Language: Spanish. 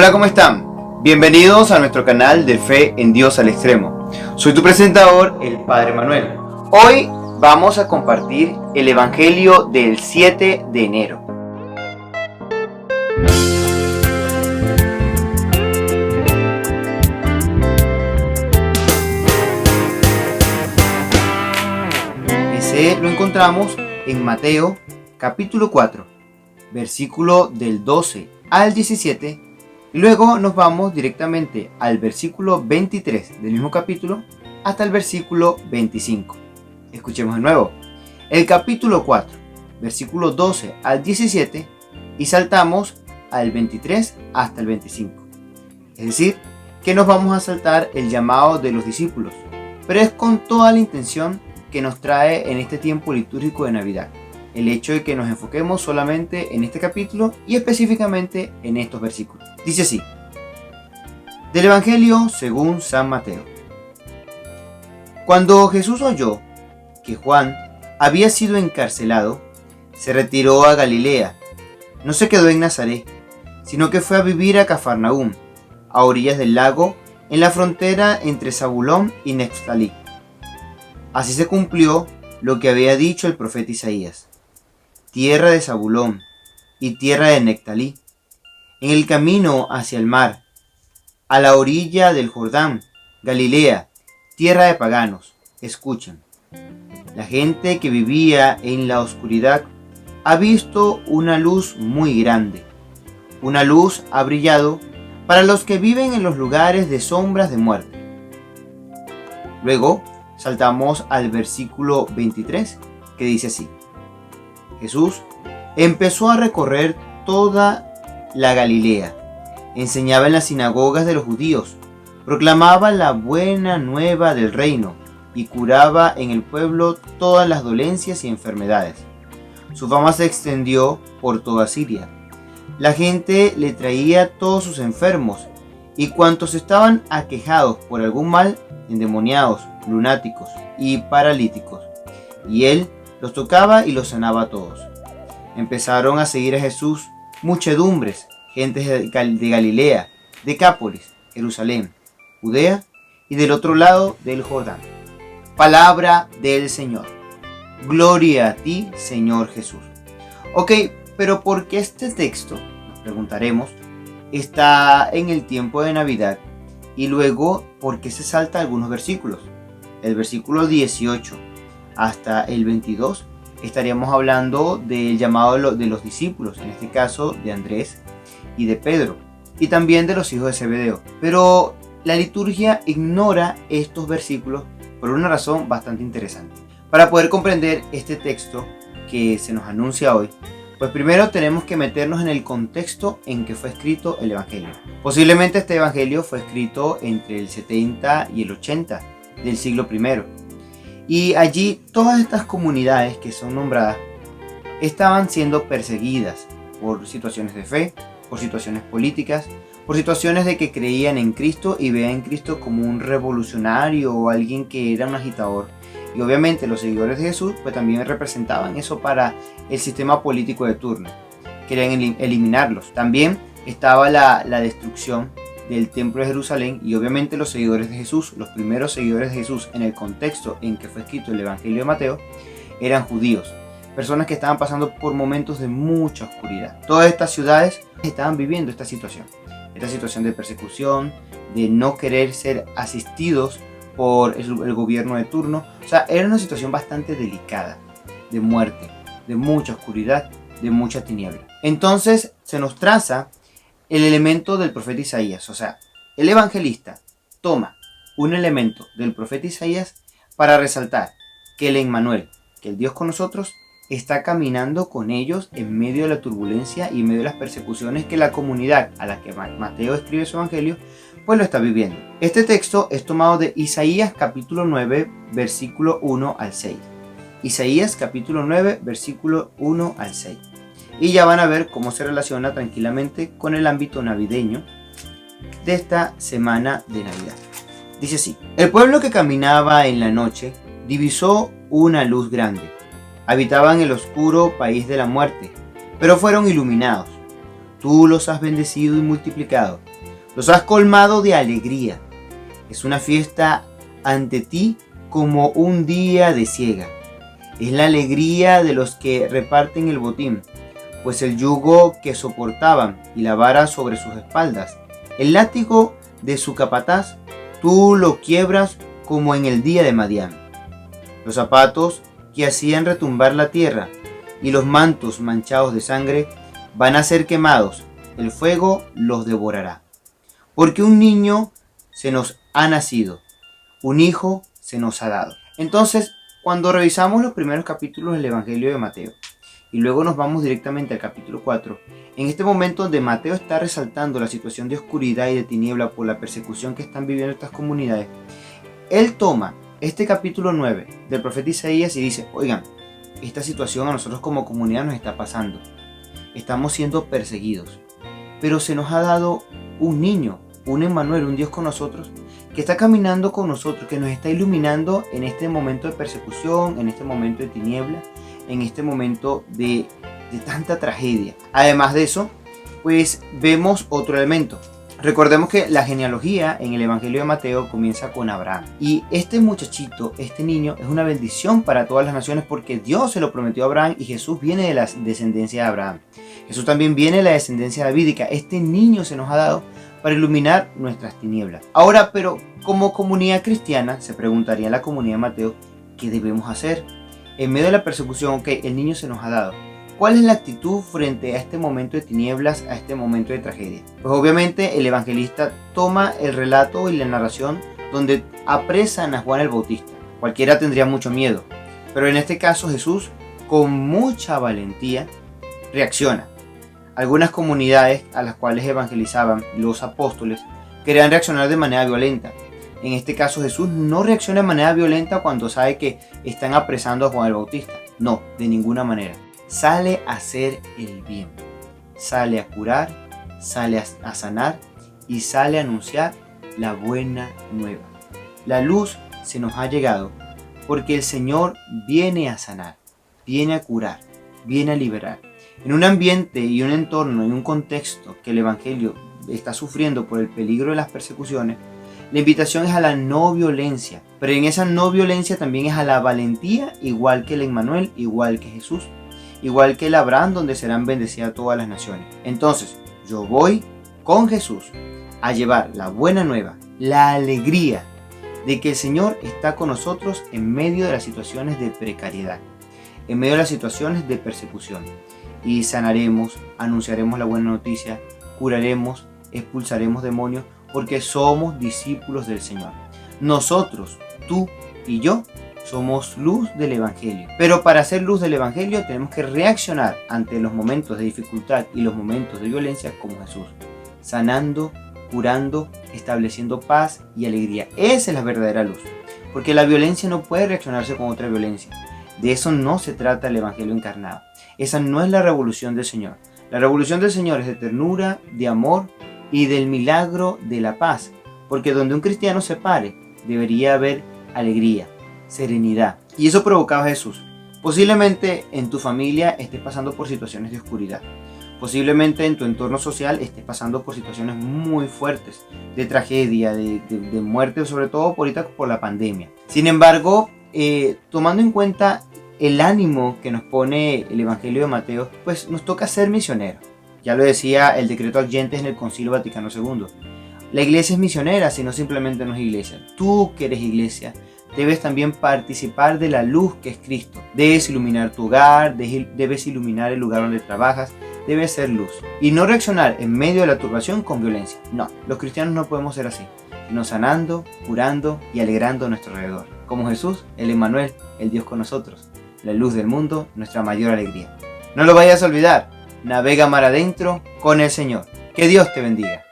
Hola, ¿cómo están? Bienvenidos a nuestro canal de Fe en Dios al Extremo. Soy tu presentador, el Padre Manuel. Hoy vamos a compartir el Evangelio del 7 de enero. Ese lo encontramos en Mateo capítulo 4, versículo del 12 al 17. Y luego nos vamos directamente al versículo 23 del mismo capítulo hasta el versículo 25. Escuchemos de nuevo. El capítulo 4, versículo 12 al 17 y saltamos al 23 hasta el 25. Es decir, que nos vamos a saltar el llamado de los discípulos, pero es con toda la intención que nos trae en este tiempo litúrgico de Navidad. El hecho de que nos enfoquemos solamente en este capítulo y específicamente en estos versículos. Dice así: del Evangelio según San Mateo. Cuando Jesús oyó que Juan había sido encarcelado, se retiró a Galilea. No se quedó en Nazaret, sino que fue a vivir a Cafarnaúm, a orillas del lago, en la frontera entre Zabulón y Neftalí. Así se cumplió lo que había dicho el profeta Isaías: tierra de Zabulón y tierra de Neftalí, en el camino hacia el mar, a la orilla del Jordán, Galilea, tierra de paganos, escuchen. La gente que vivía en la oscuridad ha visto una luz muy grande. Una luz ha brillado para los que viven en los lugares de sombras de muerte. Luego saltamos al versículo 23, que dice así: Jesús empezó a recorrer toda la Galilea, enseñaba en las sinagogas de los judíos, proclamaba la buena nueva del reino y curaba en el pueblo todas las dolencias y enfermedades. Su fama se extendió por toda Siria. La gente le traía todos sus enfermos y cuantos estaban aquejados por algún mal, endemoniados, lunáticos y paralíticos, y él los tocaba y los sanaba a todos. Empezaron a seguir a Jesús muchedumbres, gentes de Galilea, Decápolis, Jerusalén, Judea y del otro lado del Jordán. Palabra del Señor. Gloria a ti, Señor Jesús. Ok, pero ¿por qué este texto, nos preguntaremos, está en el tiempo de Navidad? Y luego, ¿por qué se salta algunos versículos? El versículo 18 hasta el 22 estaríamos hablando del llamado de los discípulos, en este caso de Andrés y de Pedro, y también de los hijos de Zebedeo. Pero la liturgia ignora estos versículos por una razón bastante interesante. Para poder comprender este texto que se nos anuncia hoy, pues primero tenemos que meternos en el contexto en que fue escrito el Evangelio. Posiblemente este Evangelio fue escrito entre el 70 y el 80 del siglo I. Y allí todas estas comunidades que son nombradas estaban siendo perseguidas por situaciones de fe, por situaciones políticas, por situaciones de que creían en Cristo y veían en Cristo como un revolucionario o alguien que era un agitador. Y obviamente los seguidores de Jesús pues también representaban eso para el sistema político de turno. Querían eliminarlos. También estaba la destrucción del templo de Jerusalén y obviamente los seguidores de Jesús, los primeros seguidores de Jesús en el contexto en que fue escrito el Evangelio de Mateo, eran judíos, personas que estaban pasando por momentos de mucha oscuridad. Todas estas ciudades estaban viviendo esta situación de persecución, de no querer ser asistidos por el gobierno de turno. O sea, era una situación bastante delicada, de muerte, de mucha oscuridad, de mucha tiniebla. Entonces se nos traza el elemento del profeta Isaías. O sea, el evangelista toma un elemento del profeta Isaías para resaltar que el Emmanuel, que el Dios con nosotros, está caminando con ellos en medio de la turbulencia y en medio de las persecuciones que la comunidad a la que Mateo escribe su evangelio pues lo está viviendo. Este texto es tomado de Isaías capítulo 9 versículo 1 al 6. Isaías capítulo 9 versículo 1 al 6. Y ya van a ver cómo se relaciona tranquilamente con el ámbito navideño de esta semana de Navidad. Dice así: el pueblo que caminaba en la noche divisó una luz grande. Habitaban el oscuro país de la muerte, pero fueron iluminados. Tú los has bendecido y multiplicado. Los has colmado de alegría. Es una fiesta ante ti como un día de siega. Es la alegría de los que reparten el botín, pues el yugo que soportaban y la vara sobre sus espaldas, el látigo de su capataz, tú lo quiebras como en el día de Madián. Los zapatos que hacían retumbar la tierra y los mantos manchados de sangre van a ser quemados, el fuego los devorará. Porque un niño se nos ha nacido, un hijo se nos ha dado. Entonces, cuando revisamos los primeros capítulos del Evangelio de Mateo y luego nos vamos directamente al capítulo 4, en este momento donde Mateo está resaltando la situación de oscuridad y de tiniebla por la persecución que están viviendo estas comunidades, él toma este capítulo 9 del profeta Isaías y dice, oigan, esta situación a nosotros como comunidad nos está pasando. Estamos siendo perseguidos, pero se nos ha dado un niño, un Emmanuel, un Dios con nosotros, que está caminando con nosotros, que nos está iluminando en este momento de persecución, en este momento de tiniebla, en este momento de tanta tragedia. Además de eso, pues vemos otro elemento. Recordemos que la genealogía en el Evangelio de Mateo comienza con Abraham. Y este muchachito, este niño, es una bendición para todas las naciones porque Dios se lo prometió a Abraham y Jesús viene de la descendencia de Abraham. Jesús también viene de la descendencia davídica. Este niño se nos ha dado para iluminar nuestras tinieblas. Ahora, pero como comunidad cristiana, se preguntaría la comunidad de Mateo, ¿qué debemos hacer? En medio de la persecución, ok, el niño se nos ha dado. ¿Cuál es la actitud frente a este momento de tinieblas, a este momento de tragedia? Pues obviamente el evangelista toma el relato y la narración donde apresan a Juan el Bautista. Cualquiera tendría mucho miedo, pero en este caso Jesús, con mucha valentía, reacciona. Algunas comunidades a las cuales evangelizaban los apóstoles querían reaccionar de manera violenta. En este caso Jesús no reacciona de manera violenta cuando sabe que están apresando a Juan el Bautista. No, de ninguna manera. Sale a hacer el bien, sale a curar, sale a sanar y sale a anunciar la buena nueva. La luz se nos ha llegado porque el Señor viene a sanar, viene a curar, viene a liberar. En un ambiente y un entorno y un contexto que el Evangelio está sufriendo por el peligro de las persecuciones, la invitación es a la no violencia, pero en esa no violencia también es a la valentía, igual que el Emmanuel, igual que Jesús. Igual que el Abraham, donde serán bendecidas todas las naciones. Entonces, yo voy con Jesús a llevar la buena nueva, la alegría de que el Señor está con nosotros en medio de las situaciones de precariedad, en medio de las situaciones de persecución. Y sanaremos, anunciaremos la buena noticia, curaremos, expulsaremos demonios, porque somos discípulos del Señor. Nosotros, tú y yo, somos luz del Evangelio. Pero para ser luz del Evangelio tenemos que reaccionar ante los momentos de dificultad y los momentos de violencia como Jesús. Sanando, curando, estableciendo paz y alegría. Esa es la verdadera luz. Porque la violencia no puede reaccionarse con otra violencia. De eso no se trata el Evangelio encarnado. Esa no es la revolución del Señor. La revolución del Señor es de ternura, de amor y del milagro de la paz. Porque donde un cristiano se pare, debería haber alegría, serenidad. Y eso provocaba a Jesús. Posiblemente en tu familia estés pasando por situaciones de oscuridad. Posiblemente en tu entorno social estés pasando por situaciones muy fuertes, de tragedia, de muerte, sobre todo ahorita por la pandemia. Sin embargo, tomando en cuenta el ánimo que nos pone el Evangelio de Mateo, pues nos toca ser misioneros. Ya lo decía el decreto Ad Gentes en el Concilio Vaticano II. La iglesia es misionera, si no simplemente no es iglesia. Tú que eres iglesia, debes también participar de la luz que es Cristo. Debes iluminar tu hogar, debes iluminar el lugar donde trabajas, debes ser luz. Y no reaccionar en medio de la turbación con violencia. No, los cristianos no podemos ser así, sino sanando, curando y alegrando a nuestro alrededor. Como Jesús, el Emmanuel, el Dios con nosotros, la luz del mundo, nuestra mayor alegría. No lo vayas a olvidar, navega mar adentro con el Señor. Que Dios te bendiga.